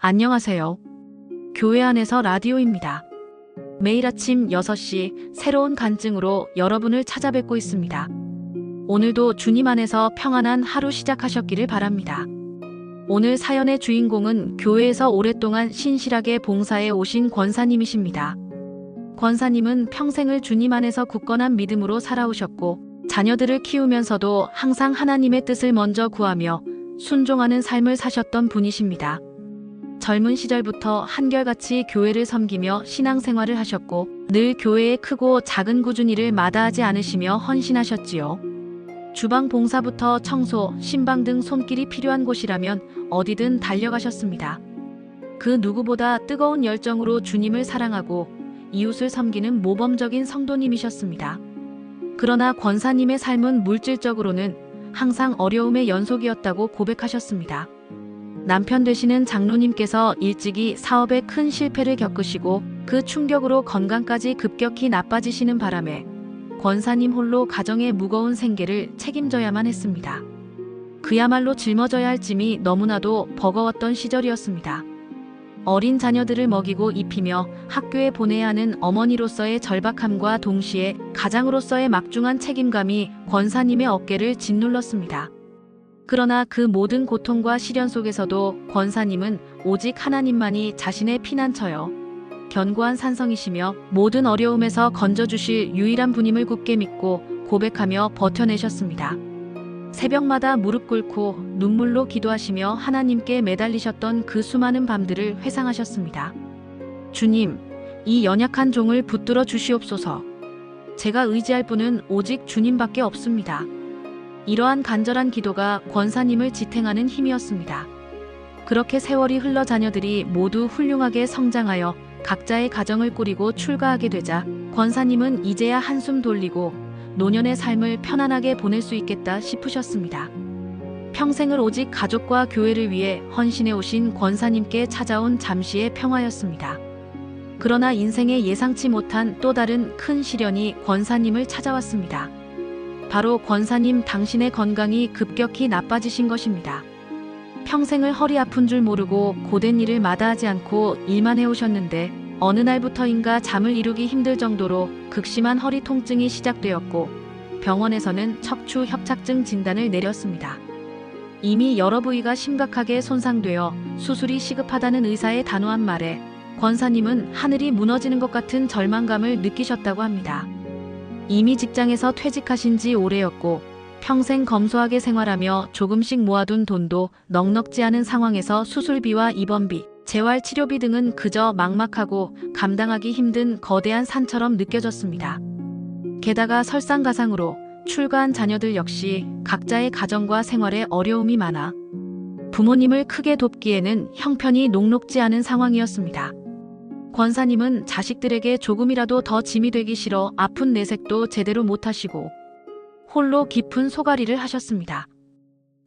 안녕하세요. 교회 안에서 라디오입니다. 매일 아침 6시 새로운 간증으로 여러분을 찾아뵙고 있습니다. 오늘도 주님 안에서 평안한 하루 시작하셨기를 바랍니다. 오늘 사연의 주인공은 교회에서 오랫동안 신실하게 봉사해 오신 권사님이십니다. 권사님은 평생을 주님 안에서 굳건한 믿음으로 살아오셨고 자녀들을 키우면서도 항상 하나님의 뜻을 먼저 구하며 순종하는 삶을 사셨던 분이십니다. 젊은 시절부터 한결같이 교회를 섬기며 신앙생활을 하셨고 늘 교회의 크고 작은 꾸준 일을 마다하지 않으시며 헌신하셨지요. 주방 봉사부터 청소, 신방 등 손길이 필요한 곳이라면 어디든 달려가셨습니다. 그 누구보다 뜨거운 열정으로 주님을 사랑하고 이웃을 섬기는 모범적인 성도님이셨습니다. 그러나 권사님의 삶은 물질적으로는 항상 어려움의 연속이었다고 고백하셨습니다. 남편 되시는 장로님께서 일찍이 사업에 큰 실패를 겪으시고 그 충격으로 건강까지 급격히 나빠지시는 바람에 권사님 홀로 가정의 무거운 생계를 책임져야만 했습니다. 그야말로 짊어져야 할 짐이 너무나도 버거웠던 시절이었습니다. 어린 자녀들을 먹이고 입히며 학교에 보내야 하는 어머니로서의 절박함과 동시에 가장으로서의 막중한 책임감이 권사님의 어깨를 짓눌렀습니다. 그러나 그 모든 고통과 시련 속에서도 권사님은 오직 하나님만이 자신의 피난처여 견고한 산성이시며 모든 어려움에서 건져주실 유일한 분임을 굳게 믿고 고백하며 버텨내셨습니다. 새벽마다 무릎 꿇고 눈물로 기도하시며 하나님께 매달리셨던 그 수많은 밤들을 회상하셨습니다. 주님, 이 연약한 종을 붙들어 주시옵소서. 제가 의지할 분은 오직 주님밖에 없습니다. 이러한 간절한 기도가 권사님을 지탱하는 힘이었습니다. 그렇게 세월이 흘러 자녀들이 모두 훌륭하게 성장하여 각자의 가정을 꾸리고 출가하게 되자 권사님은 이제야 한숨 돌리고 노년의 삶을 편안하게 보낼 수 있겠다 싶으셨습니다. 평생을 오직 가족과 교회를 위해 헌신해 오신 권사님께 찾아온 잠시의 평화였습니다. 그러나 인생에 예상치 못한 또 다른 큰 시련이 권사님을 찾아왔습니다. 바로 권사님 당신의 건강이 급격히 나빠지신 것입니다. 평생을 허리 아픈 줄 모르고 고된 일을 마다하지 않고 일만 해오셨는데 어느 날부터인가 잠을 이루기 힘들 정도로 극심한 허리 통증이 시작되었고 병원에서는 척추 협착증 진단을 내렸습니다. 이미 여러 부위가 심각하게 손상되어 수술이 시급하다는 의사의 단호한 말에 권사님은 하늘이 무너지는 것 같은 절망감을 느끼셨다고 합니다. 이미 직장에서 퇴직하신 지 오래였고 평생 검소하게 생활하며 조금씩 모아둔 돈도 넉넉지 않은 상황에서 수술비와 입원비, 재활치료비 등은 그저 막막하고 감당하기 힘든 거대한 산처럼 느껴졌습니다. 게다가 설상가상으로 출가한 자녀들 역시 각자의 가정과 생활에 어려움이 많아 부모님을 크게 돕기에는 형편이 녹록지 않은 상황이었습니다. 권사님은 자식들에게 조금이라도 더 짐이 되기 싫어 아픈 내색도 제대로 못하시고 홀로 깊은 소가리를 하셨습니다.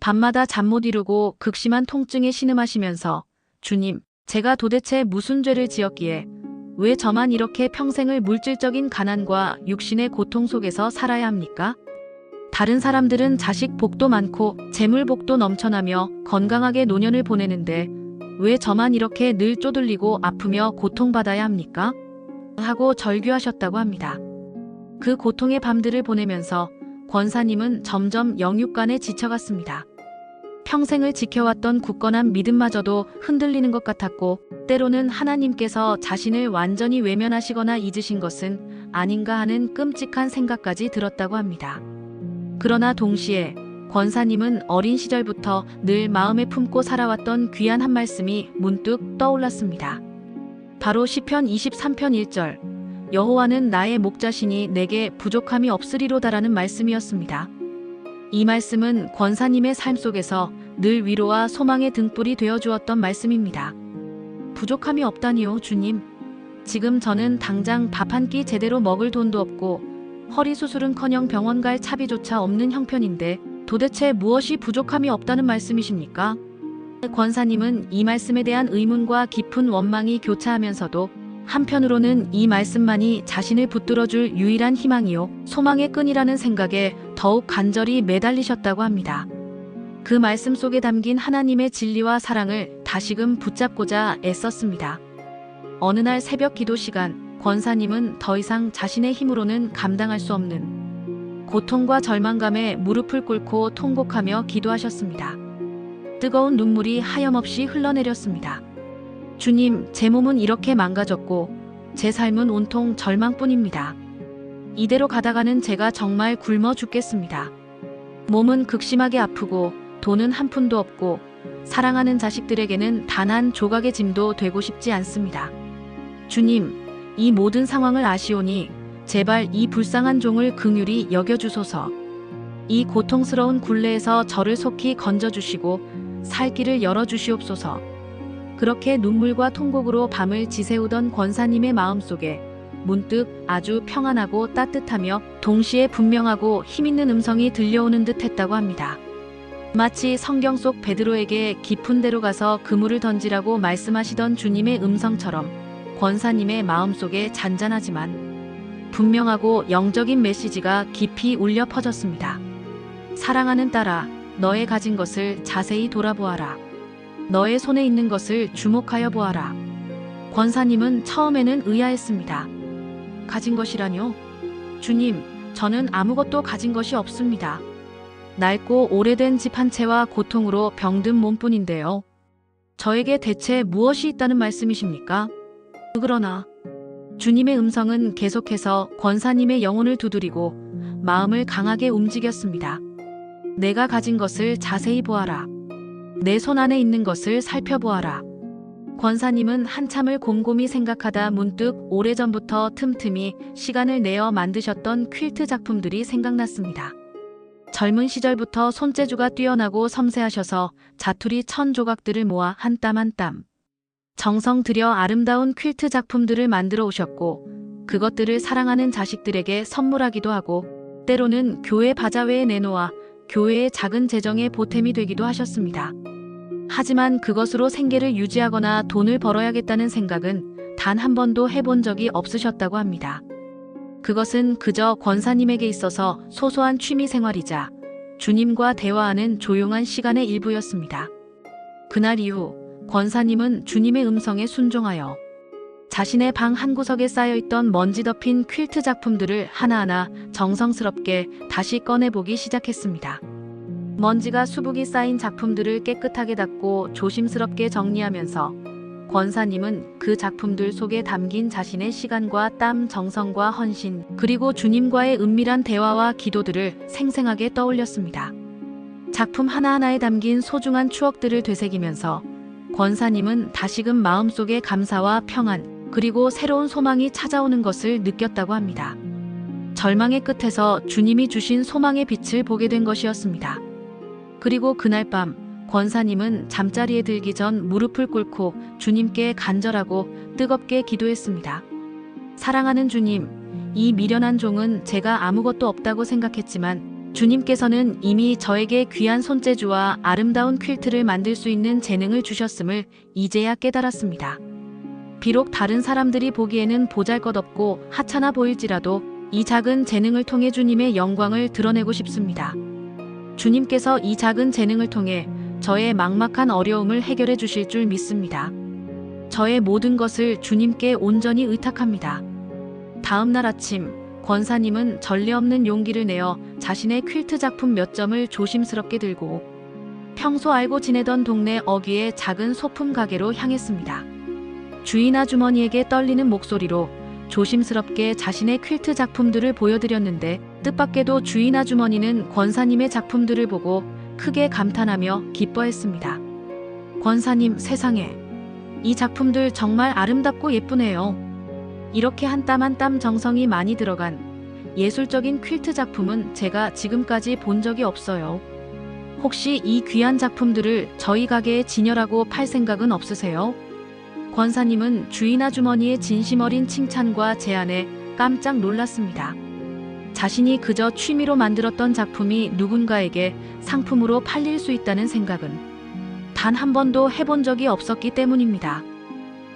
밤마다 잠 못 이루고 극심한 통증에 신음하시면서 주님, 제가 도대체 무슨 죄를 지었기에 왜 저만 이렇게 평생을 물질적인 가난과 육신의 고통 속에서 살아야 합니까? 다른 사람들은 자식 복도 많고 재물 복도 넘쳐나며 건강하게 노년을 보내는데 왜 저만 이렇게 늘 쪼들리고 아프며 고통받아야 합니까? 하고 절규하셨다고 합니다. 그 고통의 밤들을 보내면서 권사님은 점점 영육간에 지쳐갔습니다. 평생을 지켜왔던 굳건한 믿음마저도 흔들리는 것 같았고 때로는 하나님께서 자신을 완전히 외면하시거나 잊으신 것은 아닌가 하는 끔찍한 생각까지 들었다고 합니다. 그러나 동시에 권사님은 어린 시절부터 늘 마음에 품고 살아왔던 귀한 한 말씀이 문득 떠올랐습니다. 바로 시편 23편 1절 여호와는 나의 목자시니 내게 부족함이 없으리로다라는 말씀이었습니다. 이 말씀은 권사님의 삶 속에서 늘 위로와 소망의 등불이 되어주었던 말씀입니다. 부족함이 없다니요, 주님. 지금 저는 당장 밥 한 끼 제대로 먹을 돈도 없고 허리 수술은커녕 병원 갈 차비조차 없는 형편인데 도대체 무엇이 부족함이 없다는 말씀이십니까? 권사님은 이 말씀에 대한 의문과 깊은 원망이 교차하면서도 한편으로는 이 말씀만이 자신을 붙들어줄 유일한 희망이요 소망의 끈이라는 생각에 더욱 간절히 매달리셨다고 합니다. 그 말씀 속에 담긴 하나님의 진리와 사랑을 다시금 붙잡고자 애썼습니다. 어느 날 새벽 기도 시간, 권사님은 더 이상 자신의 힘으로는 감당할 수 없는 고통과 절망감에 무릎을 꿇고 통곡하며 기도하셨습니다. 뜨거운 눈물이 하염없이 흘러내렸습니다. 주님, 제 몸은 이렇게 망가졌고 제 삶은 온통 절망뿐입니다. 이대로 가다가는 제가 정말 굶어 죽겠습니다. 몸은 극심하게 아프고 돈은 한 푼도 없고 사랑하는 자식들에게는 단 한 조각의 짐도 되고 싶지 않습니다. 주님, 이 모든 상황을 아시오니 제발 이 불쌍한 종을 긍휼히 여겨주소서. 이 고통스러운 굴레에서 저를 속히 건져주시고 살 길을 열어주시옵소서. 그렇게 눈물과 통곡으로 밤을 지새우던 권사님의 마음속에 문득 아주 평안하고 따뜻하며 동시에 분명하고 힘있는 음성이 들려오는 듯 했다고 합니다. 마치 성경 속 베드로에게 깊은 데로 가서 그물을 던지라고 말씀하시던 주님의 음성처럼 권사님의 마음속에 잔잔하지만 분명하고 영적인 메시지가 깊이 울려 퍼졌습니다. 사랑하는 딸아, 너의 가진 것을 자세히 돌아보아라. 너의 손에 있는 것을 주목하여 보아라. 권사님은 처음에는 의아했습니다. 가진 것이라뇨? 주님, 저는 아무것도 가진 것이 없습니다. 낡고 오래된 집 한 채와 고통으로 병든 몸뿐인데요. 저에게 대체 무엇이 있다는 말씀이십니까? 그러나 주님의 음성은 계속해서 권사님의 영혼을 두드리고 마음을 강하게 움직였습니다. 내가 가진 것을 자세히 보아라. 내 손 안에 있는 것을 살펴보아라. 권사님은 한참을 곰곰이 생각하다 문득 오래전부터 틈틈이 시간을 내어 만드셨던 퀼트 작품들이 생각났습니다. 젊은 시절부터 손재주가 뛰어나고 섬세하셔서 자투리 1000조각들을 모아 한 땀 한 땀 정성 들여 아름다운 퀼트 작품들을 만들어 오셨고 그것들을 사랑하는 자식들에게 선물하기도 하고 때로는 교회 바자회에 내놓아 교회의 작은 재정의 보탬이 되기도 하셨습니다. 하지만 그것으로 생계를 유지하거나 돈을 벌어야겠다는 생각은 단 한 번도 해본 적이 없으셨다고 합니다. 그것은 그저 권사님에게 있어서 소소한 취미 생활이자 주님과 대화하는 조용한 시간의 일부였습니다. 그날 이후 권사님은 주님의 음성에 순종하여 자신의 방 한구석에 쌓여있던 먼지 덮인 퀼트 작품들을 하나하나 정성스럽게 다시 꺼내보기 시작했습니다. 먼지가 수북이 쌓인 작품들을 깨끗하게 닦고 조심스럽게 정리하면서 권사님은 그 작품들 속에 담긴 자신의 시간과 땀, 정성과 헌신, 그리고 주님과의 은밀한 대화와 기도들을 생생하게 떠올렸습니다. 작품 하나하나에 담긴 소중한 추억들을 되새기면서 권사님은 다시금 마음속에 감사와 평안, 그리고 새로운 소망이 찾아오는 것을 느꼈다고 합니다. 절망의 끝에서 주님이 주신 소망의 빛을 보게 된 것이었습니다. 그리고 그날 밤 권사님은 잠자리에 들기 전 무릎을 꿇고 주님께 간절하고 뜨겁게 기도했습니다. 사랑하는 주님, 이 미련한 종은 제가 아무것도 없다고 생각했지만 주님께서는 이미 저에게 귀한 손재주와 아름다운 퀼트를 만들 수 있는 재능을 주셨음을 이제야 깨달았습니다. 비록 다른 사람들이 보기에는 보잘것없고 하찮아 보일지라도 이 작은 재능을 통해 주님의 영광을 드러내고 싶습니다. 주님께서 이 작은 재능을 통해 저의 막막한 어려움을 해결해 주실 줄 믿습니다. 저의 모든 것을 주님께 온전히 의탁합니다. 다음 날 아침, 권사님은 전례 없는 용기를 내어 자신의 퀼트 작품 몇 점을 조심스럽게 들고 평소 알고 지내던 동네 어귀의 작은 소품 가게로 향했습니다. 주인 아주머니에게 떨리는 목소리로 조심스럽게 자신의 퀼트 작품들을 보여드렸는데 뜻밖에도 주인 아주머니는 권사님의 작품들을 보고 크게 감탄하며 기뻐했습니다. 권사님, 세상에, 이 작품들 정말 아름답고 예쁘네요. 이렇게 한 땀 한 땀 정성이 많이 들어간 예술적인 퀼트 작품은 제가 지금까지 본 적이 없어요. 혹시 이 귀한 작품들을 저희 가게에 진열하고 팔 생각은 없으세요? 권사님은 주인 아주머니의 진심 어린 칭찬과 제안에 깜짝 놀랐습니다. 자신이 그저 취미로 만들었던 작품이 누군가에게 상품으로 팔릴 수 있다는 생각은 단 한 번도 해본 적이 없었기 때문입니다.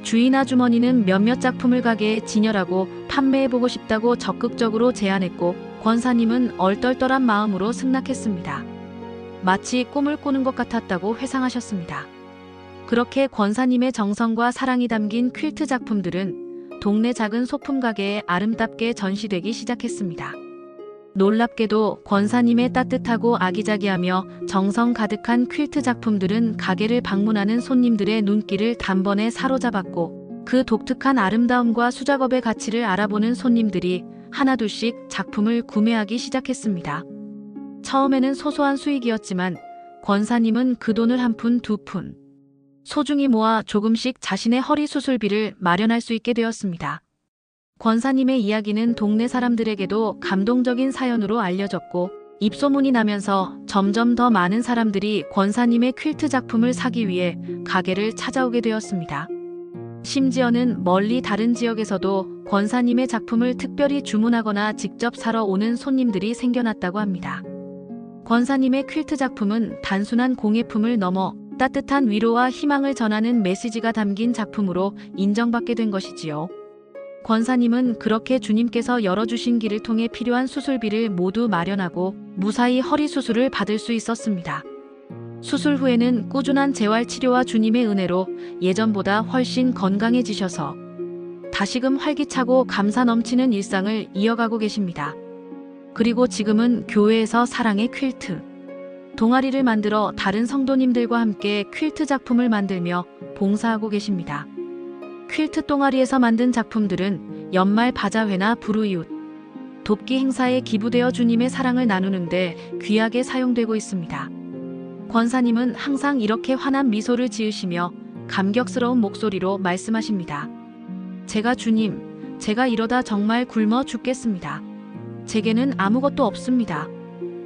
주인 아주머니는 몇몇 작품을 가게에 진열하고 판매해보고 싶다고 적극적으로 제안했고 권사님은 얼떨떨한 마음으로 승낙했습니다. 마치 꿈을 꾸는 것 같았다고 회상하셨습니다. 그렇게 권사님의 정성과 사랑이 담긴 퀼트 작품들은 동네 작은 소품 가게에 아름답게 전시되기 시작했습니다. 놀랍게도 권사님의 따뜻하고 아기자기하며 정성 가득한 퀼트 작품들은 가게를 방문하는 손님들의 눈길을 단번에 사로잡았고, 그 독특한 아름다움과 수작업의 가치를 알아보는 손님들이 하나둘씩 작품을 구매하기 시작했습니다. 처음에는 소소한 수익이었지만 권사님은 그 돈을 한 푼, 두 푼 소중히 모아 조금씩 자신의 허리 수술비를 마련할 수 있게 되었습니다. 권사님의 이야기는 동네 사람들에게도 감동적인 사연으로 알려졌고, 입소문이 나면서 점점 더 많은 사람들이 권사님의 퀼트 작품을 사기 위해 가게를 찾아오게 되었습니다. 심지어는 멀리 다른 지역에서도 권사님의 작품을 특별히 주문하거나 직접 사러 오는 손님들이 생겨났다고 합니다. 권사님의 퀼트 작품은 단순한 공예품을 넘어 따뜻한 위로와 희망을 전하는 메시지가 담긴 작품으로 인정받게 된 것이지요. 권사님은 그렇게 주님께서 열어주신 길을 통해 필요한 수술비를 모두 마련하고 무사히 허리 수술을 받을 수 있었습니다. 수술 후에는 꾸준한 재활치료와 주님의 은혜로 예전보다 훨씬 건강해지셔서 다시금 활기차고 감사 넘치는 일상을 이어가고 계십니다. 그리고 지금은 교회에서 사랑의 퀼트 동아리를 만들어 다른 성도님들과 함께 퀼트 작품을 만들며 봉사하고 계십니다. 퀼트 동아리에서 만든 작품들은 연말 바자회나 불우이웃, 돕기 행사에 기부되어 주님의 사랑을 나누는데 귀하게 사용되고 있습니다. 권사님은 항상 이렇게 환한 미소를 지으시며 감격스러운 목소리로 말씀하십니다. 제가 이러다 정말 굶어 죽겠습니다. 제게는 아무것도 없습니다.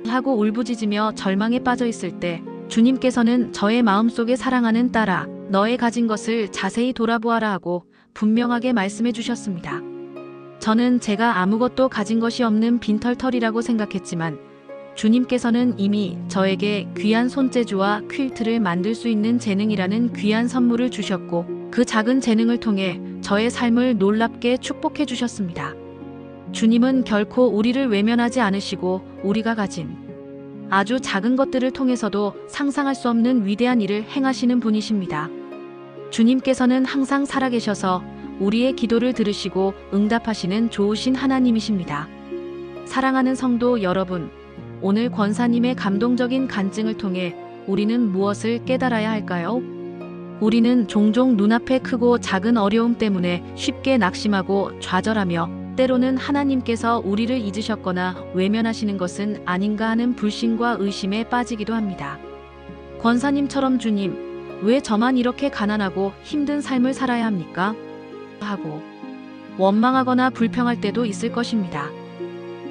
하고 울부짖으며 절망에 빠져 있을 때 주님께서는 저의 마음속에 사랑하는 딸아, 너의 가진 것을 자세히 돌아보아라 하고 분명하게 말씀해 주셨습니다. 저는 제가 아무것도 가진 것이 없는 빈털털이라고 생각했지만 주님께서는 이미 저에게 귀한 손재주와 퀼트를 만들 수 있는 재능이라는 귀한 선물을 주셨고, 그 작은 재능을 통해 저의 삶을 놀랍게 축복해 주셨습니다. 주님은 결코 우리를 외면하지 않으시고 우리가 가진 아주 작은 것들을 통해서도 상상할 수 없는 위대한 일을 행하시는 분이십니다. 주님께서는 항상 살아계셔서 우리의 기도를 들으시고 응답하시는 좋으신 하나님이십니다. 사랑하는 성도 여러분, 오늘 권사님의 감동적인 간증을 통해 우리는 무엇을 깨달아야 할까요? 우리는 종종 눈앞에 크고 작은 어려움 때문에 쉽게 낙심하고 좌절하며 때로는 하나님께서 우리를 잊으셨거나 외면하시는 것은 아닌가 하는 불신과 의심에 빠지기도 합니다. 권사님처럼 주님, 왜 저만 이렇게 가난하고 힘든 삶을 살아야 합니까? 하고 원망하거나 불평할 때도 있을 것입니다.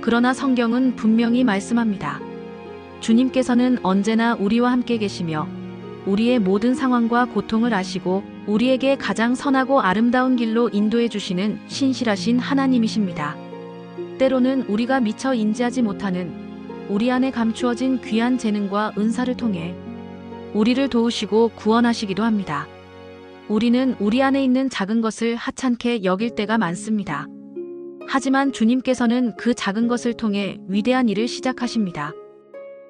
그러나 성경은 분명히 말씀합니다. 주님께서는 언제나 우리와 함께 계시며 우리의 모든 상황과 고통을 아시고 우리에게 가장 선하고 아름다운 길로 인도해 주시는 신실하신 하나님이십니다. 때로는 우리가 미처 인지하지 못하는 우리 안에 감추어진 귀한 재능과 은사를 통해 우리를 도우시고 구원하시기도 합니다. 우리는 우리 안에 있는 작은 것을 하찮게 여길 때가 많습니다. 하지만 주님께서는 그 작은 것을 통해 위대한 일을 시작하십니다.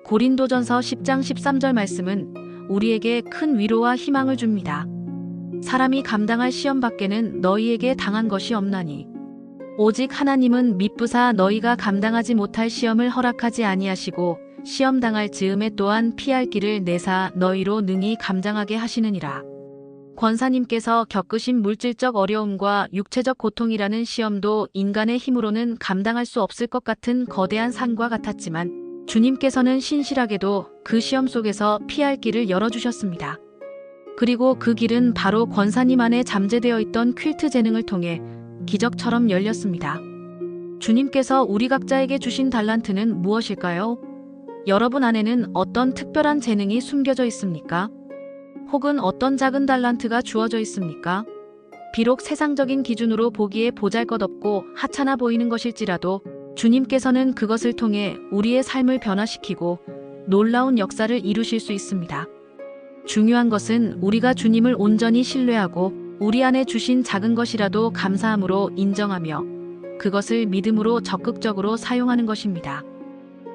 고린도전서 10장 13절 말씀은 우리에게 큰 위로와 희망을 줍니다. 사람이 감당할 시험 밖에는 너희에게 당한 것이 없나니 오직 하나님은 미쁘사 너희가 감당하지 못할 시험을 허락하지 아니하시고 시험 당할 즈음에 또한 피할 길을 내사 너희로 능히 감당하게 하시느니라. 권사님께서 겪으신 물질적 어려움과 육체적 고통이라는 시험도 인간의 힘으로는 감당할 수 없을 것 같은 거대한 산과 같았지만 주님께서는 신실하게도 그 시험 속에서 피할 길을 열어주셨습니다. 그리고 그 길은 바로 권사님 안에 잠재되어 있던 퀼트 재능을 통해 기적처럼 열렸습니다. 주님께서 우리 각자에게 주신 달란트는 무엇일까요? 여러분 안에는 어떤 특별한 재능이 숨겨져 있습니까? 혹은 어떤 작은 달란트가 주어져 있습니까? 비록 세상적인 기준으로 보기에 보잘것없고 하찮아 보이는 것일지라도 주님께서는 그것을 통해 우리의 삶을 변화시키고 놀라운 역사를 이루실 수 있습니다. 중요한 것은 우리가 주님을 온전히 신뢰하고 우리 안에 주신 작은 것이라도 감사함으로 인정하며 그것을 믿음으로 적극적으로 사용하는 것입니다.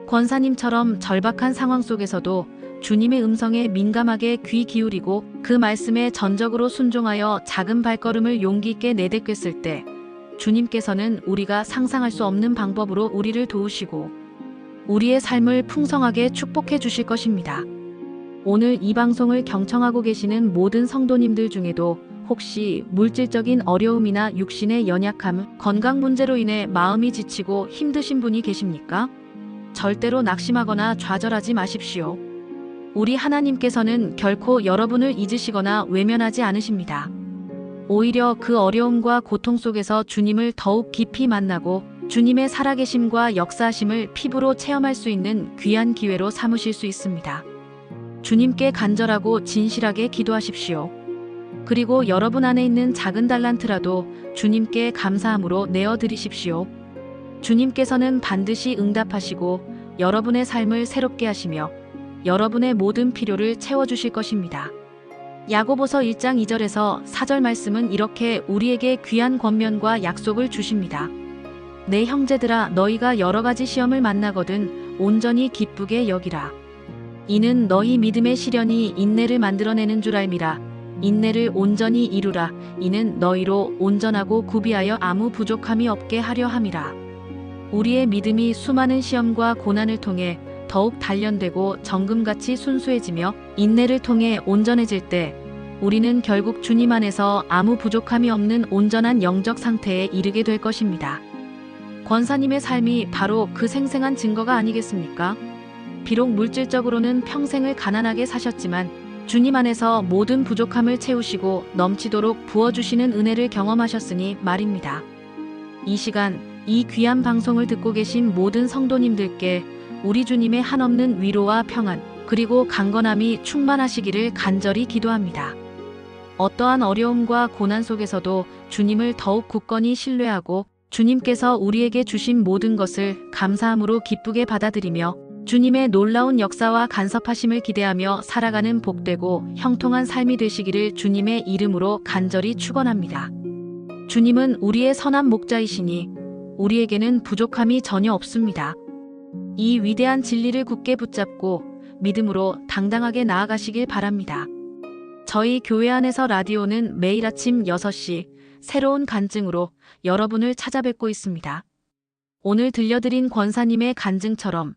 권사님처럼 절박한 상황 속에서도 주님의 음성에 민감하게 귀 기울이고 그 말씀에 전적으로 순종하여 작은 발걸음을 용기 있게 내딛겠을 때 주님께서는 우리가 상상할 수 없는 방법으로 우리를 도우시고 우리의 삶을 풍성하게 축복해 주실 것입니다. 오늘 이 방송을 경청하고 계시는 모든 성도님들 중에도 혹시 물질적인 어려움이나 육신의 연약함, 건강 문제로 인해 마음이 지치고 힘드신 분이 계십니까? 절대로 낙심하거나 좌절하지 마십시오. 우리 하나님께서는 결코 여러분을 잊으시거나 외면하지 않으십니다. 오히려 그 어려움과 고통 속에서 주님을 더욱 깊이 만나고 주님의 살아계심과 역사하심을 피부로 체험할 수 있는 귀한 기회로 삼으실 수 있습니다. 주님께 간절하고 진실하게 기도하십시오. 그리고 여러분 안에 있는 작은 달란트라도 주님께 감사함으로 내어드리십시오. 주님께서는 반드시 응답하시고 여러분의 삶을 새롭게 하시며 여러분의 모든 필요를 채워주실 것입니다. 야고보서 1장 2절에서 4절 말씀은 이렇게 우리에게 귀한 권면과 약속을 주십니다. 내 형제들아, 너희가 여러 가지 시험을 만나거든 온전히 기쁘게 여기라. 이는 너희 믿음의 시련이 인내를 만들어내는 줄 알미라. 인내를 온전히 이루라. 이는 너희로 온전하고 구비하여 아무 부족함이 없게 하려 함이라. 우리의 믿음이 수많은 시험과 고난을 통해 더욱 단련되고 정금같이 순수해지며 인내를 통해 온전해질 때 우리는 결국 주님 안에서 아무 부족함이 없는 온전한 영적 상태에 이르게 될 것입니다. 권사님의 삶이 바로 그 생생한 증거가 아니겠습니까? 비록 물질적으로는 평생을 가난하게 사셨지만 주님 안에서 모든 부족함을 채우시고 넘치도록 부어주시는 은혜를 경험하셨으니 말입니다. 이 시간, 이 귀한 방송을 듣고 계신 모든 성도님들께 우리 주님의 한없는 위로와 평안, 그리고 강건함이 충만하시기를 간절히 기도합니다. 어떠한 어려움과 고난 속에서도 주님을 더욱 굳건히 신뢰하고 주님께서 우리에게 주신 모든 것을 감사함으로 기쁘게 받아들이며 주님의 놀라운 역사와 간섭하심을 기대하며 살아가는 복되고 형통한 삶이 되시기를 주님의 이름으로 간절히 축원합니다. 주님은 우리의 선한 목자이시니 우리에게는 부족함이 전혀 없습니다. 이 위대한 진리를 굳게 붙잡고 믿음으로 당당하게 나아가시길 바랍니다. 저희 교회 안에서 라디오는 매일 아침 6시 새로운 간증으로 여러분을 찾아뵙고 있습니다. 오늘 들려드린 권사님의 간증처럼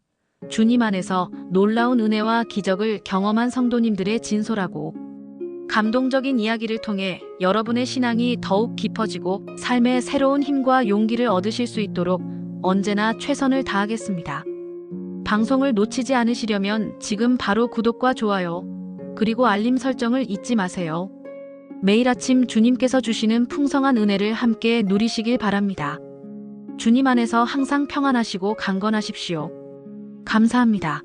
주님 안에서 놀라운 은혜와 기적을 경험한 성도님들의 진솔하고 감동적인 이야기를 통해 여러분의 신앙이 더욱 깊어지고 삶의 새로운 힘과 용기를 얻으실 수 있도록 언제나 최선을 다하겠습니다. 방송을 놓치지 않으시려면 지금 바로 구독과 좋아요, 그리고 알림 설정을 잊지 마세요. 매일 아침 주님께서 주시는 풍성한 은혜를 함께 누리시길 바랍니다. 주님 안에서 항상 평안하시고 강건하십시오. 감사합니다.